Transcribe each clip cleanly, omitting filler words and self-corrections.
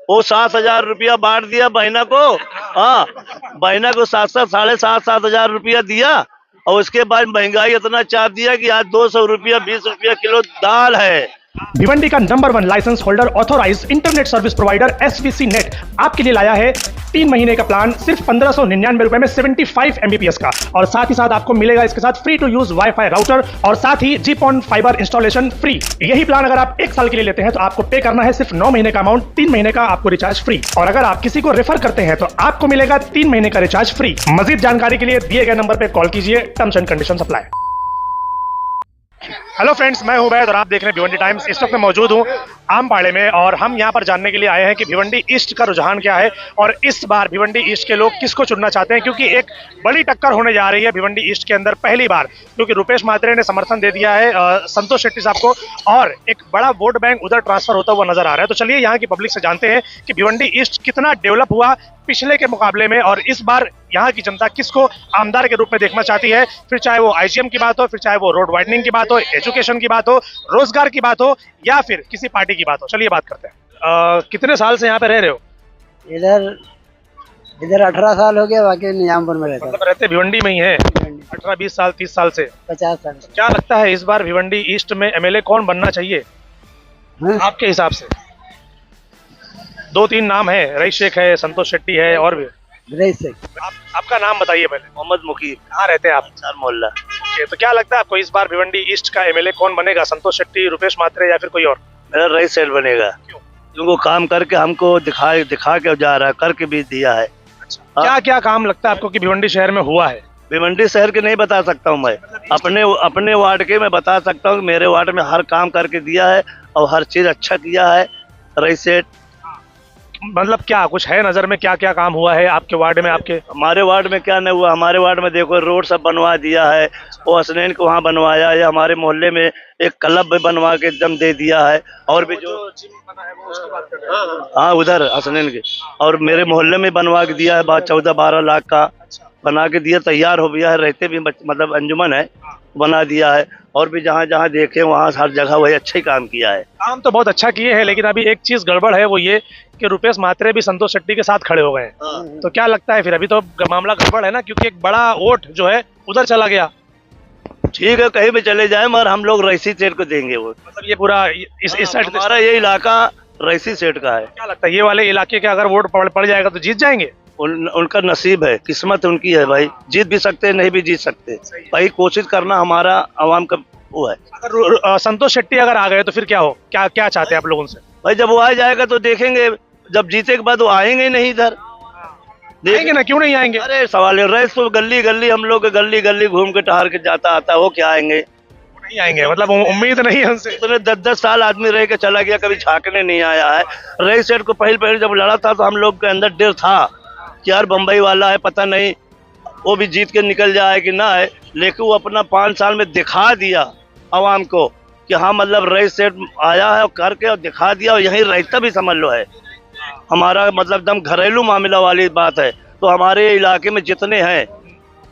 वो 7,000 रुपया बांट दिया बहना को। हाँ, बहना को 7,000 7,500 रुपया दिया। और उसके बाद महंगाई इतना चाप दिया कि आज 200 रुपया 20 रुपया किलो दाल है। भिवंडी का number 1 licence holder authorise internet service provider SVC net आपके लिए लाया है 3 महीने का प्लान सिर्फ 1599 रुपए में 75 Mbps का, और साथ ही साथ आपको मिलेगा इसके साथ free to use WiFi router और साथ ही जीपॉन फाइबर इंस्टॉलेशन फ्री। यही प्लान अगर आप 1 साल के लिए लेते हैं तो आपको पे करना है सिर्फ 9 महीने का अमाउंट, 3 महीने का आपको रिचार्ज फ्री, और अगर आप किसी को रेफर करते हैं तो आपको मिलेगा 3 महीने का रिचार्ज फ्री। मजीद जानकारी के लिए दिए गए नंबर पर कॉल कीजिए, terms and conditions apply. Hello friends, मैं हूं वैद और आप देख रहे हैं भिवंडी टाइम्स। इस वक्त मैं मौजूद हूं आमपाड़े में और हम यहां पर जानने के लिए आए हैं कि भिवंडी ईस्ट का रुझान क्या है और इस बार भिवंडी ईस्ट के लोग किसको चुनना चाहते हैं, क्योंकि एक बड़ी टक्कर होने जा रही है भिवंडी ईस्ट के अंदर पहली बार, क्योंकि रुपेश म्हात्रे ने समर्थन दे दिया है संतोष शेट्टी साहब को और एक बड़ा वोट बैंक उधर ट्रांसफर होता हुआ नजर आ रहा है। तो चलिए यहाँ की पब्लिक से जानते हैं कि भिवंडी ईस्ट कितना डेवलप हुआ पिछले के मुकाबले में और इस बार यहाँ की जनता किसको आमदार के रूप में देखना चाहती है, फिर चाहे वो आईजीएम की बात हो, फिर चाहे वो रोड वाइडनिंग की बात हो, एजुकेशन की बात हो, रोजगार की बात हो या फिर किसी पार्टी की बात हो। चलिए बात करते हैं। कितने साल से यहाँ पे रह रहे हो? इधर 18 साल हो गया, बाकी निजामपुर में रहता मतलब रहते भिवंडी में ही है 18, 20 साल, 30 साल से? 50 साल। क्या लगता है इस बार भिवंडी ईस्ट में एमएलए कौन बनना चाहिए आपके हिसाब से? 2-3 नाम है, रईस शेख है, संतोष शेट्टी है और भी। रईस शेख। आपका नाम बताइए पहले। मोहम्मद मुकीम। कहाँ रहते हैं आप? चार मोहल्ला। तो क्या लगता है आपको इस बार भिवंडी ईस्ट का एमएलए कौन बनेगा, संतोष शेट्टी, रुपेश म्हात्रे या फिर कोई और? मेरा रईस शेख बनेगा। क्योंकि काम करके हमको दिखा के जा रहा है, करके भी दिया है। क्या क्या काम लगता है आपको कि भिवंडी शहर में हुआ है? भिवंडी शहर के नहीं बता सकता हूँ मैं, अपने वार्ड के मैं बता सकता हूँ। मेरे वार्ड में हर काम करके दिया है और हर चीज अच्छा किया है रईस शेख। मतलब क्या कुछ है नजर में, क्या क्या काम हुआ है आपके वार्ड में? आपके हमारे वार्ड में क्या नहीं हुआ? हमारे वार्ड में देखो रोड सब बनवा दिया है, वो हसनैन को वहाँ बनवाया है, हमारे मोहल्ले में एक क्लब भी बनवा के एकदम दे दिया है, और भी जो जिम बना है वो उसकी बात कर रहे हैं। हाँ, उधर हसनैन के, और मेरे मोहल्ले में बनवा के दिया है 14-12 लाख का बना के दिया, तैयार हो गया है, रहते भी मतलब अंजुमन है बना दिया है, और भी जहाँ जहाँ देखे वहाँ हर जगह वही अच्छा ही काम किया है। काम तो बहुत अच्छा किए हैं, लेकिन अभी एक चीज गड़बड़ है, वो ये कि रुपेश म्हात्रे भी संतोष शेट्टी के साथ खड़े हो गए। तो क्या लगता है फिर? अभी तो मामला गड़बड़ है ना, क्योंकि एक बड़ा वोट जो है उधर चला गया। ठीक है, कहीं भी चले जाए मगर हम लोग रईसी सेठ को देंगे वो। मतलब ये पूरा इस साइड हमारा ये इलाका रईसी सेठ का है। क्या लगता है ये वाले इलाके के अगर वोट पड़ जाएगा तो जीत जाएंगे? उनका नसीब है, किस्मत उनकी है भाई, जीत भी सकते हैं, नहीं भी जीत सकते भाई, कोशिश करना हमारा आवाम का वो है। अगर संतोष शेट्टी अगर आ गए तो फिर क्या हो, क्या क्या चाहते हैं आप लोग उनसे? भाई जब वो आ जाएगा तो देखेंगे, जब जीते के बाद वो आएंगे ही नहीं इधर। आएंगे ना, क्यों नहीं आएंगे? अरे सवाल है, रईस तो गली गली हम लोग गली गली घूम के टहर के जाता आता, वो क्या आएंगे? नहीं आएंगे, मतलब उम्मीद नहीं है उनसे। तो 10-10 साल आदमी रह के चला गया, कभी झांकने नहीं आया है। रईस सेठ को पहले जब लड़ा था तो हम लोग के अंदर डर था कि यार बम्बई वाला है, पता नहीं वो भी जीत के निकल जाए कि ना है, लेकिन वो अपना 5 साल में दिखा दिया आवाम को कि हाँ मतलब रईस सेठ आया है और करके और दिखा दिया, और यहीं रहता भी समझ लो है। हमारा मतलब एकदम घरेलू मामला वाली बात है। तो हमारे इलाके में जितने हैं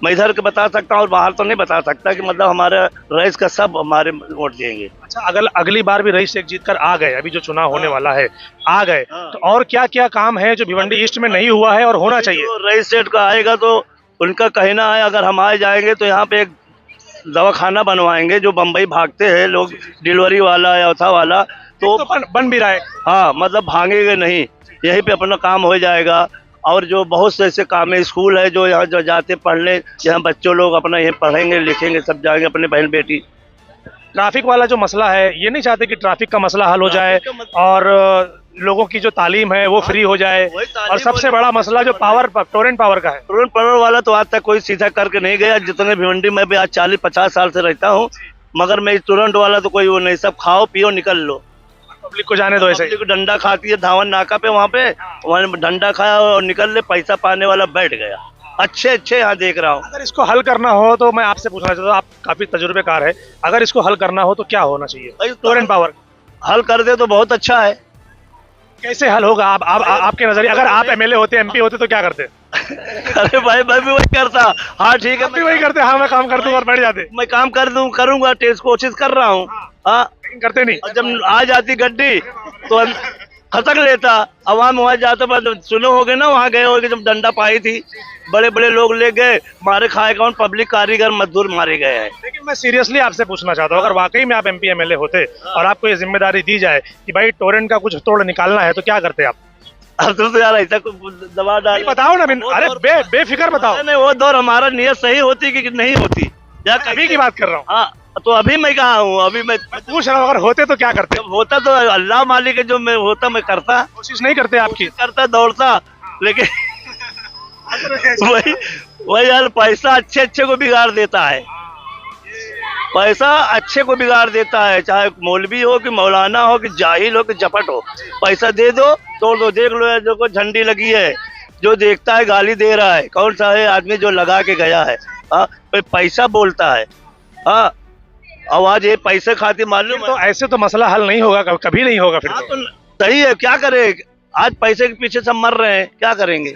मैं इधर के बता सकता हूँ और बाहर तो नहीं बता सकता कि मतलब हमारा रईस का सब हमारे वोट देंगे। अच्छा, अगर अगली बार भी रईस शेख जीत कर आ गए, अभी जो चुनाव होने वाला है आ गए, तो और क्या क्या काम है जो भिवंडी ईस्ट में नहीं हुआ है और होना चाहिए? तो रईस सेठ का आएगा तो उनका कहना है अगर हम आ जाएंगे तो यहाँ पे एक दवाखाना बनवाएंगे, जो बम्बई भागते हैं लोग, डिलीवरी वाला या औथा वाला, तो बन भी रहा है। हाँ, मतलब भागेंगे नहीं, यहीं पे अपना काम हो जाएगा। और जो बहुत से ऐसे काम है, स्कूल है जो यहाँ जो जाते पढ़ने, यहाँ बच्चों लोग अपना यहीं पढ़ेंगे लिखेंगे, सब जाएंगे अपने बहन बेटी। ट्रैफिक वाला जो मसला है, ये नहीं चाहते कि ट्रैफिक का मसला हल हो जाए और लोगों की जो तालीम है वो फ्री हो जाए, और सबसे बड़ा मसला जो टोरेंट पावर का है। टोरेंट पावर वाला तो आज तक कोई सीधा करके नहीं गया, जितने भिवंडी में भी आज 40-50 साल से रहता हूँ, मगर मैं टोरेंट वाला तो कोई वो नहीं, सब खाओ पियो निकल लो, पब्लिक को जाने दो ऐसे ही। डंडा खाती है धावन नाका पे, वहाँ डंडा खाया और निकल ले, पैसा पाने वाला बैठ गया। अच्छे यहाँ देख रहा हूँ। अगर इसको हल करना हो तो मैं आपसे पूछना चाहता हूँ, आप काफी तजुर्बेकार है, अगर इसको हल करना हो तो क्या होना चाहिए? टोरेंट पावर हल कर दे तो बहुत अच्छा है। कैसे हल होगा आपके नजरिए? अगर आप एमएलए होते, एमपी होते तो क्या करते? अरे भाई मैं भी वही करता। हाँ ठीक है, मैं वही करते। हाँ, मैं काम कर दूं और बैठ जाते। मैं काम करूंगा, कोशिश कर रहा हूँ। हाँ, करते नहीं। जब आ जाती गड्डी तो खसक लेता। अवाम वहां जाते पर सुने होगे ना, वहां गए होगे जब डंडा पाई थी, बड़े बड़े लोग ले गए, मारे खाए कौन, पब्लिक, कारीगर मजदूर मारे गए हैं। लेकिन मैं सीरियसली आपसे पूछना चाहता हूँ, अगर वाकई में आप एमपी एमएलए होते और आपको ये जिम्मेदारी दी जाए कि भाई टोरेंट का कुछ तोड़ निकालना है, तो क्या करते आप? अब तो यार ऐसा दबा डाल, बताओ ना अरे बेफिक्र बताओ। नहीं, वो दौर हमारा नियत सही होती कि नहीं होती, या अभी की बात कर रहा हूँ। हाँ, तो अभी मैं कहाँ हूँ, अभी मैं पूछ रहा हूँ, अगर होते तो क्या करते? जब होता तो अल्लाह मालिक है, जो मैं होता मैं करता, कोशिश नहीं करते आपकी? करता, दौड़ता, लेकिन वही वही यार, पैसा अच्छे अच्छे को बिगाड़ देता है, पैसा अच्छे को बिगाड़ देता है, चाहे मौलवी हो कि मौलाना हो कि जाहिल हो कि जपट हो, पैसा दे दो तोड़ दो। देख लो जो को झंडी लगी है, जो देखता है गाली दे रहा है, कौन सा है आदमी जो लगा के गया है? हाँ, पैसा बोलता है। हाँ, आवाज ये पैसे खाती, मालूम तो ऐसे तो मसला हल नहीं होगा, कभी नहीं होगा। फिर तो सही है, क्या करे, आज पैसे के पीछे सब मर रहे हैं, क्या करेंगे?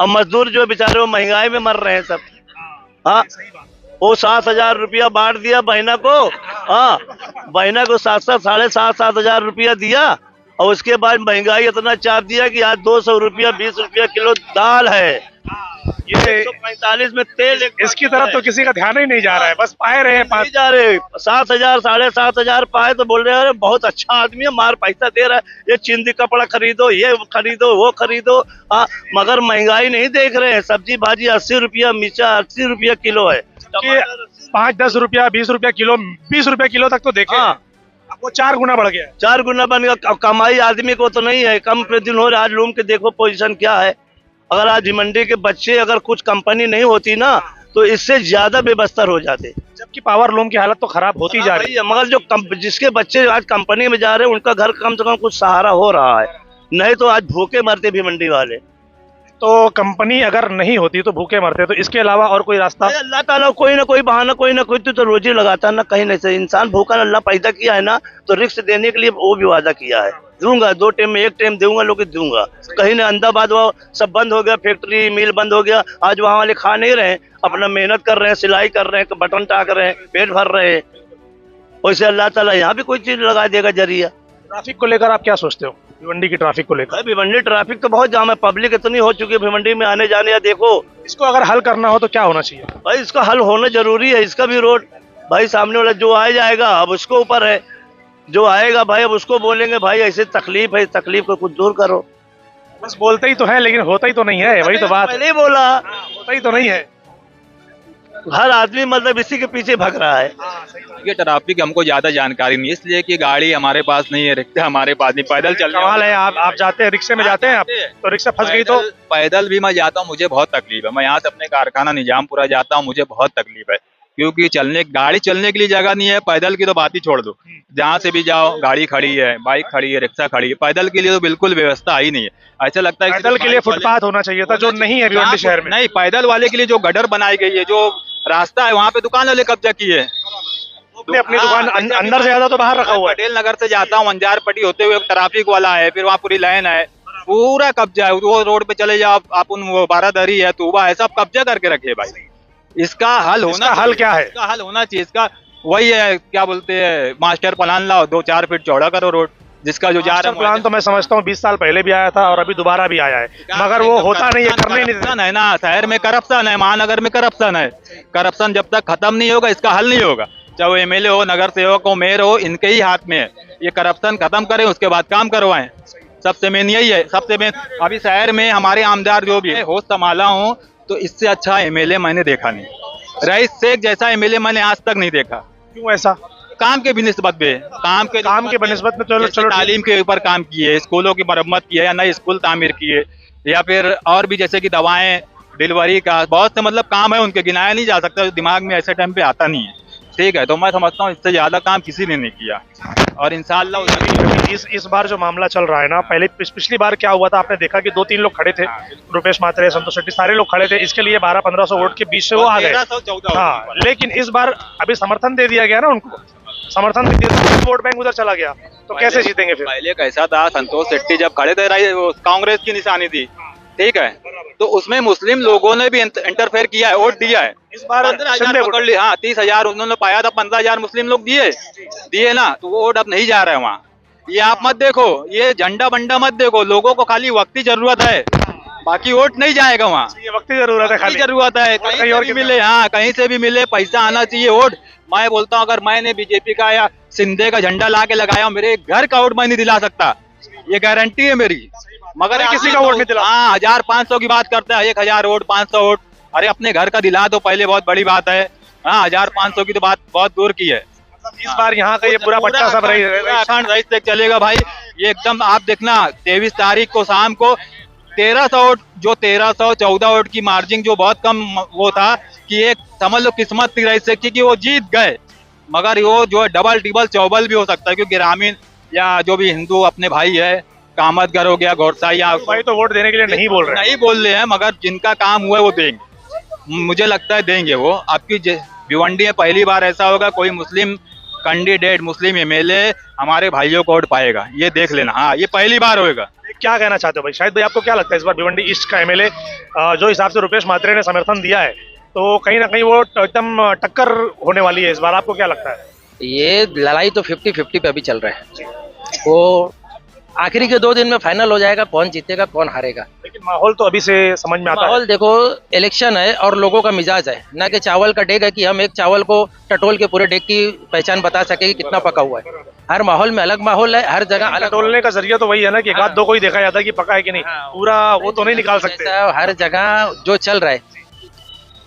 अब मजदूर जो बेचारे वो महंगाई में मर रहे हैं सब। हाँ, वो 7,000 रुपया बांट दिया बहना को। हाँ, बहना को 7,000 रुपया दिया, और उसके बाद महंगाई इतना चाप दिया कि आज 200 रुपया 20 रुपया किलो दाल है, ये 145 में तेल। इसकी तरफ तो किसी का ध्यान ही नहीं जा रहा है, बस पाए रहे हैं, नहीं जा रहे। 7,000 7,500 पाए तो बोल रहे हैं बहुत अच्छा आदमी है, मार पैसा दे रहा है, ये चिंदी कपड़ा खरीदो, ये खरीदो, वो खरीदो। हाँ, मगर महंगाई नहीं देख रहे हैं। सब्जी भाजी 80 रुपया, मिर्चा 80 रुपया किलो है, 5-10 रुपया 20 रुपया किलो, 20 रुपया किलो तक तो देखे। हाँ, वो 4 गुना बढ़ गया, 4 गुना बन गया। कमाई आदमी को तो नहीं है, कम प्रतिदिन हो रहा है। आज लूम के देखो पोजीशन क्या है। अगर आज मंडी के बच्चे, अगर कुछ कंपनी नहीं होती ना, तो इससे ज्यादा बेबस्तर हो जाते, जबकि पावर लूम की हालत तो खराब होती जा रही है। मगर जो जिसके बच्चे आज कंपनी में जा रहे हैं, उनका घर कम से कम कुछ सहारा हो रहा है, नहीं तो आज भूखे मरते भी मंडी वाले। तो कंपनी अगर नहीं होती तो भूखे मरते, तो इसके अलावा और कोई रास्ता? अल्लाह ताला कोई ना कोई बहाना, कोई ना कोई तो रोजी लगाता ना, कहीं नहीं से। इंसान भूखा अल्लाह पैदा किया है ना, तो रिस्क देने के लिए वो भी वादा किया है, दूंगा 2 टाइम में, 1 टाइम दूंगा, लोग दूंगा। कहीं ना अहमदाबाद वो सब बंद हो गया, फैक्ट्री मिल बंद हो गया, आज वहाँ वाले खा नहीं रहे, अपना मेहनत कर रहे हैं, सिलाई कर रहे हैं, बटन टाक रहे हैं, पेट भर रहे हैं। वैसे अल्लाह ताला यहाँ भी कोई चीज लगा देगा जरिया। ट्रैफिक को लेकर आप क्या सोचते हो, भिवंडी की ट्रैफिक को लेकर? भिवंडी ट्रैफिक तो बहुत जाम है, पब्लिक इतनी हो चुकी है भिवंडी में आने जाने। या देखो, इसको अगर हल करना हो तो क्या होना चाहिए? भाई इसका हल होना जरूरी है। इसका भी रोड, भाई सामने वाला जो आ जाएगा अब उसको ऊपर है, जो आएगा भाई अब उसको बोलेंगे भाई ऐसे तकलीफ है, इस तकलीफ को कुछ दूर करो। बस बोलते ही तो है, लेकिन होता ही तो नहीं है, वही तो बात। पहले ही बोला, होता ही तो नहीं है। हर आदमी मतलब इसी के पीछे भाग रहा है। ये ट्रैफिक हमको ज्यादा जानकारी नहीं, इसलिए कि गाड़ी हमारे पास नहीं है, रिक्शा हमारे पास नहीं, पैदल चलने कमाल है। आप जाते हैं रिक्शे में, जाते हैं आप, तो रिक्शा फंस गई तो? पैदल भी मैं जाता हूँ, मुझे बहुत तकलीफ है। मैं यहाँ से अपने कारखाना निजामपुरा जाता हूँ, मुझे बहुत तकलीफ है, क्योंकि गाड़ी चलने के लिए जगह नहीं है। पैदल की तो बात ही छोड़ दो, जहाँ से भी जाओ गाड़ी खड़ी है, बाइक खड़ी है, रिक्शा खड़ी है, पैदल के लिए तो बिल्कुल व्यवस्था ही नहीं है। ऐसा लगता है पैदल के लिए फुटपाथ होना चाहिए था, जो नहीं है भिवंडी शहर में। नहीं, पैदल वाले के लिए जो गटर बनाई गई है, जो रास्ता है, वहाँ पे दुकान वाले कब्जा किए है। अपनी दुकान अंदर से ज्यादा तो बाहर रखा हुआ है। पटेल नगर से जाता हूँ, अंजार पट्टी होते हुए ट्रैफिक वाला है, फिर वहाँ पूरी लाइन है, पूरा कब्जा है। वो रोड पे चले जाओ आप, उन बारादरी है, तूबा है, सब कब्जा करके रखे भाई। इसका हल होना, हल क्या है? इसका हल होना चाहिए, इसका वही है, क्या बोलते हैं, मास्टर प्लान लाओ, 2-4 फीट चौड़ा करो रोड, जिसका जो जा रहा है। प्लान तो मैं समझता हूँ 20 साल पहले भी आया था और अभी दोबारा भी आया है, मगर वो होता नहीं है, करने नहीं देते है ना। शहर में करप्शन है, महानगर में करप्शन है। करप्शन जब तक खत्म नहीं होगा, इसका हल नहीं होगा। चाहे वो एमएलए हो, नगर सेवक हो, मेयर हो, इनके ही हाथ में है। ये करप्शन खत्म करें, उसके बाद काम करवाएं। सबसे मेन यही है, सबसे मेन। अभी शहर में हमारे आमदार जो भी है, होश संभाला हूँ, तो इससे अच्छा एमएलए मैंने देखा नहीं। रईस शेख जैसा एमएलए मैंने आज तक नहीं देखा। क्यों ऐसा? काम के बिनिस्बत पे, काम के बिनिस्बत में चलो तालीम के ऊपर काम किए, स्कूलों की मरम्मत की है, या नए स्कूल तामीर किए, या फिर और भी जैसे कि दवाएं, डिलीवरी का बहुत से मतलब काम है उनके, गिनाया नहीं जा सकता, दिमाग में ऐसे टाइम पे आता नहीं है। ठीक है, तो मैं समझता हूँ इससे ज्यादा काम किसी ने नहीं किया, और इंशाअल्लाह इस बार जो मामला चल रहा है ना, पहले पिछली बार क्या हुआ था, आपने देखा कि 2-3 लोग खड़े थे, रुपेश मात्रे, संतोष शेट्टी, सारे लोग खड़े थे, इसके लिए 1200-1500 वोट के बीच से वो आ गए। हाँ, लेकिन इस बार अभी समर्थन दे दिया गया ना उनको, समर्थन दे दिया, वोट बैंक उधर चला गया, तो कैसे जीतेंगे फिर? पहले कैसा था, संतोष शेट्टी जब खड़े थे, कांग्रेस की निशानी थी, ठीक है, तो उसमें मुस्लिम लोगों ने भी इंटरफेयर किया है, वोट दिया है। इस बार 15,000 पकड़ लिया, हाँ 30,000 उन्होंने पाया था, 15,000 मुस्लिम लोग दिए ना, तो वो वोट अब नहीं जा रहा है वहाँ। ये आप मत देखो, ये झंडा बंडा मत देखो, लोगों को खाली वक्त की जरूरत है, बाकी वोट नहीं जाएगा वहाँ। ये वक्त की जरूरत है, खाली जरूरत है, कहीं कहीं और और भी कितना? मिले, हाँ कहीं से भी मिले, पैसा आना चाहिए वोट। मैं बोलता हूँ अगर मैंने बीजेपी का या सिंधे का झंडा ला के लगाया, मेरे घर का वोट मैं नहीं दिला सकता, ये गारंटी है मेरी। मगर किसी का वोट नहीं दिला? हाँ 1000-500 की बात करते हैं, 1000 वोट 500 वोट, अरे अपने घर का दिला दो पहले, बहुत बड़ी बात है। हाँ 1000-500 की तो बात बहुत दूर की है। इस बार यहाँ का ये पूरा पट्टा सब रही अखंड रईस तक चलेगा भाई, ये एकदम। आप देखना 23 तारीख को शाम को 1300 वोट, जो 1314 वोट की मार्जिन, जो बहुत कम वो था कि एक समझ लो किस्मत थी रईस शेख की कि वो जीत गए, मगर वो जो है डबल टिबल चौबल भी हो सकता है, क्योंकि ग्रामीण या जो भी हिंदू अपने भाई है, कामतगर हो गया, घोड़साई या भाई तो वोट देने के लिए नहीं बोल रहे। नहीं बोल रहे हैं, मगर जिनका काम हुआ है वो देंगे, मुझे लगता है देंगे वो। आपकी भिवंडी में पहली बार ऐसा होगा कोई मुस्लिम कैंडिडेट, मुस्लिम एमएलए हमारे भाइयों को वोट पाएगा, ये देख लेना। हाँ ये पहली बार होएगा। क्या कहना चाहते हो भाई? शायद भाई आपको क्या लगता है इस बार भिवंडी ईस्ट का एमएलए जो हिसाब से रुपेश मात्रे ने समर्थन दिया है, तो कहीं ना कहीं वो एकदम टक्कर होने वाली है इस बार, आपको क्या लगता है? ये लड़ाई तो 50-50 पे अभी चल रहा है, वो आखिरी के 2 दिन में फाइनल हो जाएगा, कौन जीतेगा कौन हारेगा। लेकिन माहौल तो अभी से समझ में आता है। माहौल देखो, इलेक्शन है और लोगों का मिजाज है ना, कि चावल का डेग है कि हम एक चावल को टटोल के पूरे डेग की पहचान बता सके कि कितना पका हुआ है। हर माहौल में अलग माहौल है, हर जगह अलग। टटोलने का जरिया तो वही है ना कि एक आध दो को ही देखा जाता है कि पका है कि नहीं, पूरा वो तो नहीं निकाल सकते। हर जगह जो चल रहा है,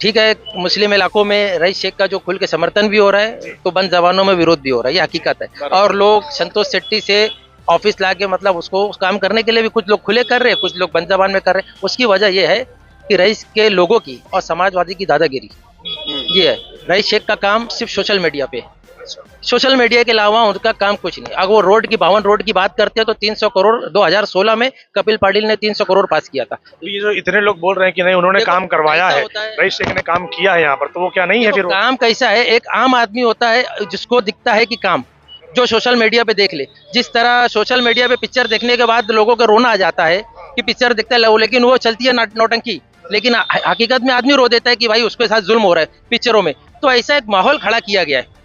ठीक है, मुस्लिम इलाकों में रईस शेख का जो खुल के समर्थन भी हो रहा है, तो बंद जबानों में विरोध भी हो रहा है, ये हकीकत है। और लोग संतोष शेट्टी से ऑफिस ला के मतलब उसको काम करने के लिए भी कुछ लोग खुले कर रहे हैं, कुछ लोग बंद जबान में कर रहे हैं। उसकी वजह यह है कि रईस के लोगों की और समाजवादी की दादागिरी ये है। रईस शेख का काम सिर्फ सोशल मीडिया पे, सोशल मीडिया के अलावा उनका काम कुछ नहीं। अगर वो रोड की 52 रोड की बात करते हैं तो 300 करोड़ 2016 में कपिल पाटिल ने 300 करोड़ पास किया था। ये जो इतने लोग बोल रहे हैं कि नहीं उन्होंने काम करवाया है, रईस शेख ने काम किया है यहाँ पर, तो वो क्या नहीं है फिर? काम कैसा है, एक आम आदमी होता है जिसको दिखता है कि काम, जो सोशल मीडिया पे देख ले, जिस तरह सोशल मीडिया पे पिक्चर देखने के बाद लोगों को रोना आ जाता है कि पिक्चर दिखता है, लेकिन वो चलती है नौटंकी, लेकिन हकीकत में आदमी रो देता है कि भाई उसके साथ जुल्म हो रहा है पिक्चरों में। तो ऐसा एक माहौल खड़ा किया गया है।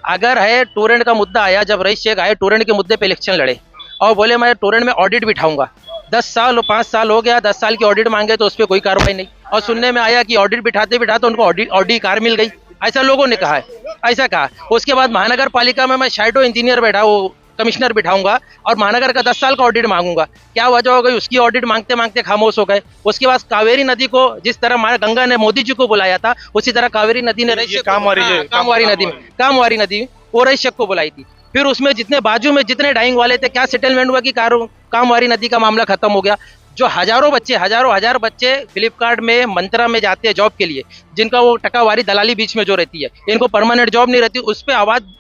अगर है टोरेंट का मुद्दा आया, जब रईस शेख आए टोरेंट के मुद्दे पे इलेक्शन लड़े और बोले मैं टोरेंट में ऑडिट बिठाऊंगा, 10 साल और 5 साल हो गया, 10 साल की ऑडिट मांगे तो उस पर कोई कार्रवाई नहीं, और सुनने में आया कि ऑडिट बिठाते बिठाते उनको ऑडी कार मिल गई, ऐसा लोगों ने कहा है, ऐसा कहा। उसके बाद महानगर पालिका में मैं शैडो इंजीनियर बैठा, वो कमिश्नर बिठाऊंगा और महानगर का 10 साल का ऑडिट मांगूंगा। क्या वजह हो गई, उसकी ऑडिट मांगते मांगते खामोश हो गए। उसके बाद कावेरी नदी को, जिस तरह हमारे गंगा ने मोदी जी को बुलाया था, उसी तरह कावेरी नदी ने कामवारी नदी वो रईस शेख को बुलाई थी। फिर उसमें जितने बाजू में जितने डाइंग वाले थे, क्या सेटलमेंट हुआ कि कामवारी नदी का मामला खत्म हो गया। जो हजारों हजार बच्चे फ्लिपकार्ट में, मंत्रा में जाते हैं जॉब के लिए, जिनका वो टकावारी दलाली बीच में जो रहती है, इनको परमानेंट जॉब नहीं रहती, उस पर आवाज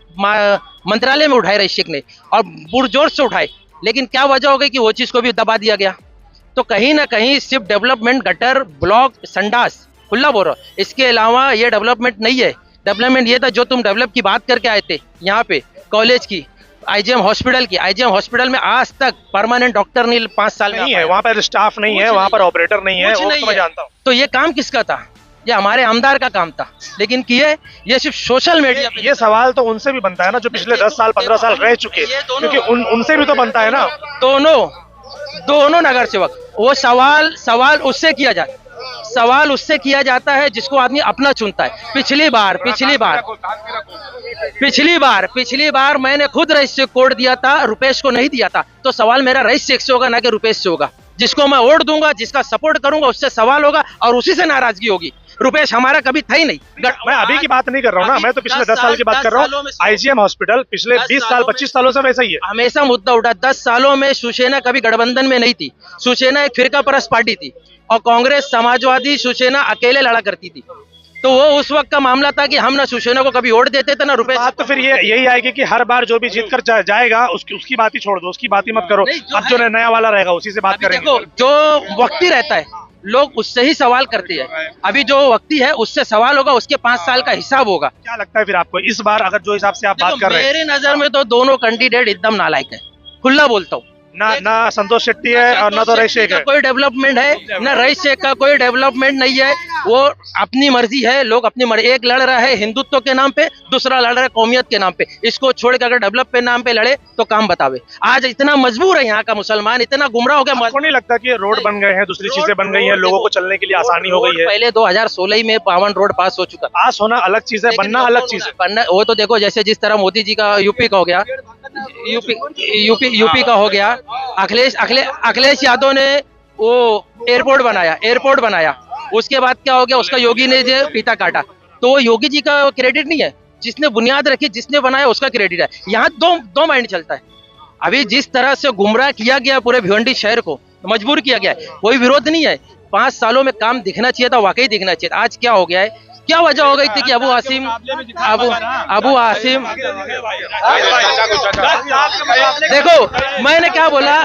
मंत्रालय में उठाए रईस शेख ने और पुरजोर से उठाए। लेकिन क्या वजह हो गई कि वो चीज को भी दबा दिया गया। तो कहीं ना कहीं सिर्फ डेवलपमेंट, गटर, ब्लॉक, संडास, खुला बोल रहा, इसके अलावा ये डेवलपमेंट नहीं है। डेवलपमेंट ये था जो तुम डेवलप की बात करके आए थे यहाँ पे, कॉलेज की, आईजीएम हॉस्पिटल की। आईजीएम हॉस्पिटल में आज तक परमानेंट डॉक्टर नहीं 5 साल में नहीं है, वहाँ पर स्टाफ नहीं है, वहाँ पर ऑपरेटर नहीं है, वो तो मैं जानता हूँ। तो ये काम किसका था? ये हमारे आमदार का काम था, लेकिन किए ये सिर्फ सोशल मीडिया पे। ये सवाल तो उनसे भी बनता है ना जो पिछले 10 साल 15 साल रह चुके, क्योंकि उनसे भी तो बनता है ना। दोनों नगर सेवक, वो सवाल उससे किया जाता है, सवाल उससे किया जाता है जिसको आदमी अपना चुनता है। पिछली बार मैंने खुद रईस शेख को वोट दिया था, रुपेश को नहीं दिया था। तो सवाल मेरा रईस शेख से होगा, ना कि रुपेश से होगा। जिसको मैं वोट दूंगा, जिसका सपोर्ट करूंगा, उससे सवाल होगा और उसी से नाराजगी होगी। रुपेश हमारा कभी था ही नहीं। मैं अभी की बात नहीं कर रहा हूँ ना, मैं तो पिछले 10 साल की बात कर रहा हूँ। आईजीएम हॉस्पिटल पिछले 20 साल 25 सालों से वैसा ही है, हमेशा मुद्दा उठा। 10 सालों में शिवसेना कभी गठबंधन में नहीं थी। शिवसेना एक फिरका परस्त पार्टी थी और कांग्रेस, समाजवादी, शिवसेना अकेले लड़ा करती थी। तो वो उस वक्त का मामला था कि हम ना शिवसेना को कभी वोट देते थे ना रुपए। बात तो फिर यही आएगी कि हर बार जो भी जीत कर जाएगा उसकी बात ही छोड़ दो, उसकी बात ही मत करो। अब जो नया वाला रहेगा उसी से बात करेंगे। देखो, जो वक्ती रहता है लोग उससे ही सवाल करते हैं। अभी जो वक्ती है उससे सवाल होगा, उसके 5 साल का हिसाब होगा। क्या लगता है फिर आपको इस बार, अगर जो हिसाब से आप बात कर रहे हैं? मेरी नजर में तो दोनों कैंडिडेट एकदम नालायक है, खुला बोलता हूँ। ना संतोष शेट्टी है और ना तो रईस शेख है। कोई डेवलपमेंट है ना, रईस शेख का कोई डेवलपमेंट नहीं है। वो अपनी मर्जी है, लोग अपनी मर्जी। एक लड़ रहा है हिंदुत्व के नाम पे, दूसरा लड़ रहा है कौमियत के नाम पे। इसको छोड़ के अगर डेवलप के नाम पे लड़े तो काम बतावे। आज इतना मजबूर है यहाँ का मुसलमान, इतना गुमराह हो गया। आपको नहीं लगता कि रोड बन गए हैं, दूसरी चीजें बन गई हैं, लोगों को चलने के लिए आसानी हो गई है? पहले 2016 में 52 रोड पास हो चुका। पास होना अलग चीज है, बनना अलग चीज है। बनना वो तो देखो, जैसे जिस तरह मोदी जी का यूपी का हो गया, यूपी का हो गया। अखिलेश यादव ने वो एयरपोर्ट बनाया। उसके बाद क्या हो गया, उसका योगी ने जो पीता काटा। तो वो योगी जी का क्रेडिट नहीं है, जिसने बुनियाद रखी, जिसने बनाया, उसका क्रेडिट है। यहाँ दो माइंड चलता है। अभी जिस तरह से गुमराह किया गया पूरे भिवंडी शहर को, मजबूर किया गया है, कोई विरोध नहीं है। 5 सालों में काम दिखना चाहिए था, वाकई दिखना चाहिए था। आज क्या हो गया है, क्या वजह हो गई थी कि अबू आसिम देखो मैंने क्या बोला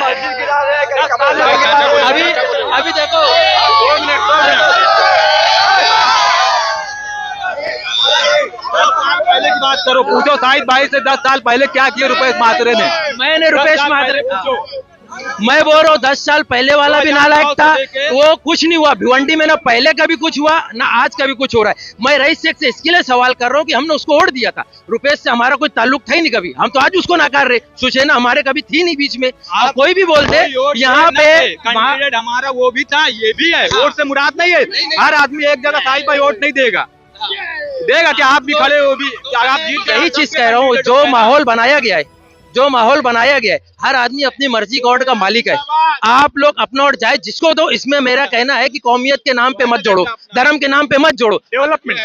अभी देखो, पहले की बात करो, पूछो शाहिद भाई से 10 साल पहले क्या किए रुपेश माथुरे ने। मैंने रुपेश माथुरे, मैं बोल रहा हूँ 10 साल पहले वाला भी नालायक था। वो कुछ नहीं हुआ भिवंडी में, ना पहले कभी कुछ हुआ ना आज कभी कुछ हो रहा है। मैं रईस शेख से इसके लिए सवाल कर रहा हूँ कि हमने उसको वोट दिया था। रुपेश से हमारा कोई ताल्लुक था ही नहीं कभी, हम तो आज उसको नकार रहे। सुशेना हमारे कभी थी नहीं बीच में। कोई भी बोल दे यहाँ पे कैंडिडेट हमारा वो भी था, ये भी है। वोट से मुराद नहीं है, हर आदमी एक जगह शाहिद भाई वोट नहीं देगा कि आप भी खड़े हो भी आप जीत। यही चीज कह रहा हूँ, जो माहौल बनाया गया है, हर आदमी अपनी मर्जी का वोट का मालिक है। आप लोग अपना वोट जाए जिसको दो। इसमें मेरा कहना है कि कौमियत के नाम पे मत जोड़ो, धर्म के नाम पे मत जोड़ो। डेवलपमेंट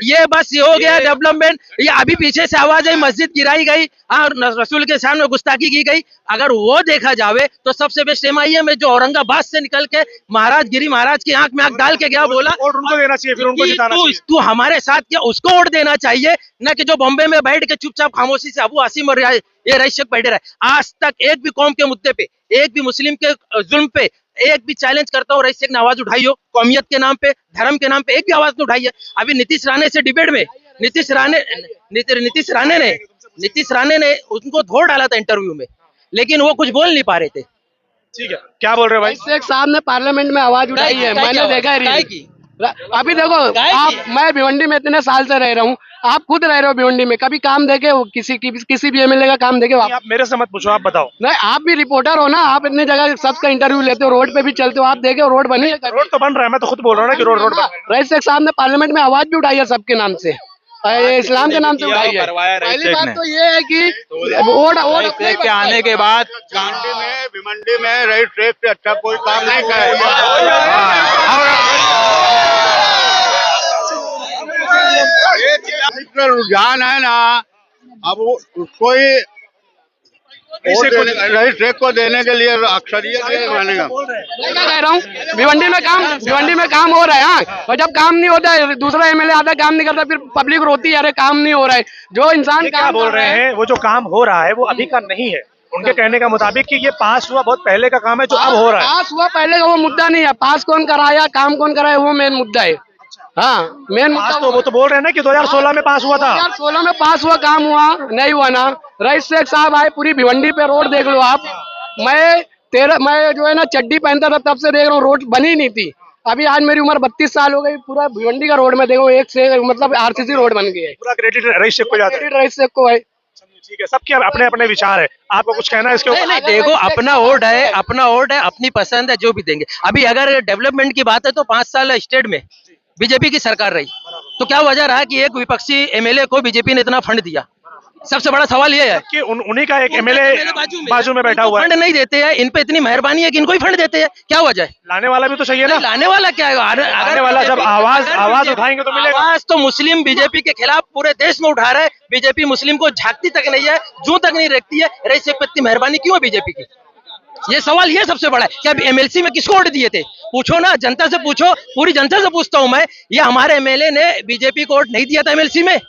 ये बस ये हो गया डेवलपमेंट। ये अभी पीछे से आवाज आई, मस्जिद गिराई गई और रसूल के सामने गुस्ताखी की गई। अगर वो देखा जावे तो सबसे बेस्ट MIM में जो औरंगाबाद से निकल के महाराज की आंख में आंख डाल के गया, बोला वोट उनको देना चाहिए, फिर उनको जिताना चाहिए। तू हमारे साथ क्या, उसको वोट देना चाहिए, न कि जो बॉम्बे में बैठ के चुपचाप खामोशी से अबू आसिम और ये रईस शेख बैठे रहे। आज तक एक भी कौम के मुद्दे पे, एक भी मुस्लिम के जुल्म पे एक भी चैलेंज करता हूँ रईस शेख ने आवाज उठाई हो, कौमियत के नाम पे, धर्म के नाम पे एक भी आवाज नहीं उठाई है। अभी नीतीश राणे से डिबेट में नीतीश राणे ने उनको धो डाला था इंटरव्यू में, लेकिन वो कुछ बोल नहीं पा रहे थे। ठीक है, क्या बोल रहे हो भाई? शेख साहब ने पार्लियामेंट में आवाज उठाई है, मैंने देखा है। अभी देखो आप, मैं भिवंडी में इतने साल से रह रहा हूँ, आप खुद रह रहे हो भिवंडी में, कभी काम देखे हो किसी भी MLA का काम देखे हो? आप मेरे से मत पूछो, आप बताओ। नहीं, आप भी रिपोर्टर हो ना, आप इतनी जगह सबका इंटरव्यू लेते हो, रोड पे भी चलते हो, आप देखे हो रोड बनी है? रोड तो बन रहा है, मैं तो खुद बोल रहा हूँ ना कि रोड बन रहा है। रईस शेख साहब ने पार्लियामेंट में आवाज भी उठाई है सबके नाम से, इस्लाम के नाम से उठाई है। पहली बात तो ये है कि वोट के आने के बाद भिवंडी में रईस शेख से अच्छा कोई काम नहीं करेगा। रुझान है ना, अब उसको ही रईस शेख को देने के लिए अक्सरियत मानेगा। मैं क्या कह रहा हूँ, भिवंडी में काम हो रहा है। हाँ, और जब काम नहीं होता है, दूसरा MLA आता है, काम नहीं करता, फिर पब्लिक रोती है, अरे काम नहीं हो रहा है। जो इंसान क्या बोल रहे हैं, वो जो काम हो रहा है वो अभी का नहीं है। उनके कहने का मुताबिक कि ये पास हुआ बहुत पहले का काम है, जो अब हो रहा है। पास हुआ पहले का वो मुद्दा नहीं है, पास कौन कराया, काम कौन कराया, वो मेन मुद्दा है। हाँ, मेन मुद्दा तो वो तो बोल रहे हैं ना कि 2016 में पास हुआ था। 2016 में पास हुआ, काम हुआ नहीं हुआ ना। रईस शेख साहब आए, पूरी भिवंडी पे रोड देख लो आप। मैं जो है ना चड्डी पहनता था, तब से देख रहा हूँ रोड बनी नहीं थी। अभी आज मेरी उम्र 32 साल हो गई, पूरा भिवंडी का रोड में देखो, एक से मतलब RCC रोड बन गई है। पूरा क्रेडिट रईस शेख को जाता है। रईस शेख को है। ठीक है, सबके अपने अपने विचार है, आपको कुछ कहना है इसके ऊपर? नहीं, देखो अपना वोट है, अपनी पसंद है, जो भी देंगे। अभी अगर डेवलपमेंट की बात है तो 5 साल स्टेट में बीजेपी की सरकार रही, तो क्या वजह रहा कि एक विपक्षी MLA को बीजेपी ने इतना फंड दिया? सबसे बड़ा सवाल ये है कि उन्हीं का एक MLA बाजू में बैठा हुआ है। फंड नहीं देते हैं, इन पे इतनी मेहरबानी है कि इनको ही फंड देते हैं, क्या वजह है? लाने वाला भी तो चाहिए ना। लाने वाला क्या है? लाने वाला जब आवाज उठाएंगे तो मिलेगा। आवाज तो मुस्लिम बीजेपी के खिलाफ पूरे देश में उठा रहा है। बीजेपी मुस्लिम को झांकती तक नहीं है, जूं तक नहीं रखती है। रईस शेख पे इतनी मेहरबानी क्यों है बीजेपी की? ये सवाल ये सबसे बड़ा है। क्या MLC में किसको वोट दिए थे? पूछो ना, जनता से पूछो, पूरी जनता से पूछता हूं मैं। ये हमारे MLA ने बीजेपी को वोट नहीं दिया था MLC में,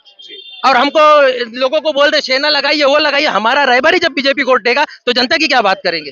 और हमको लोगों को बोल रहे सेना लगाइए, वो लगाइए। हमारा रहबरी जब बीजेपी को वोट देगा तो जनता की क्या बात करेंगे?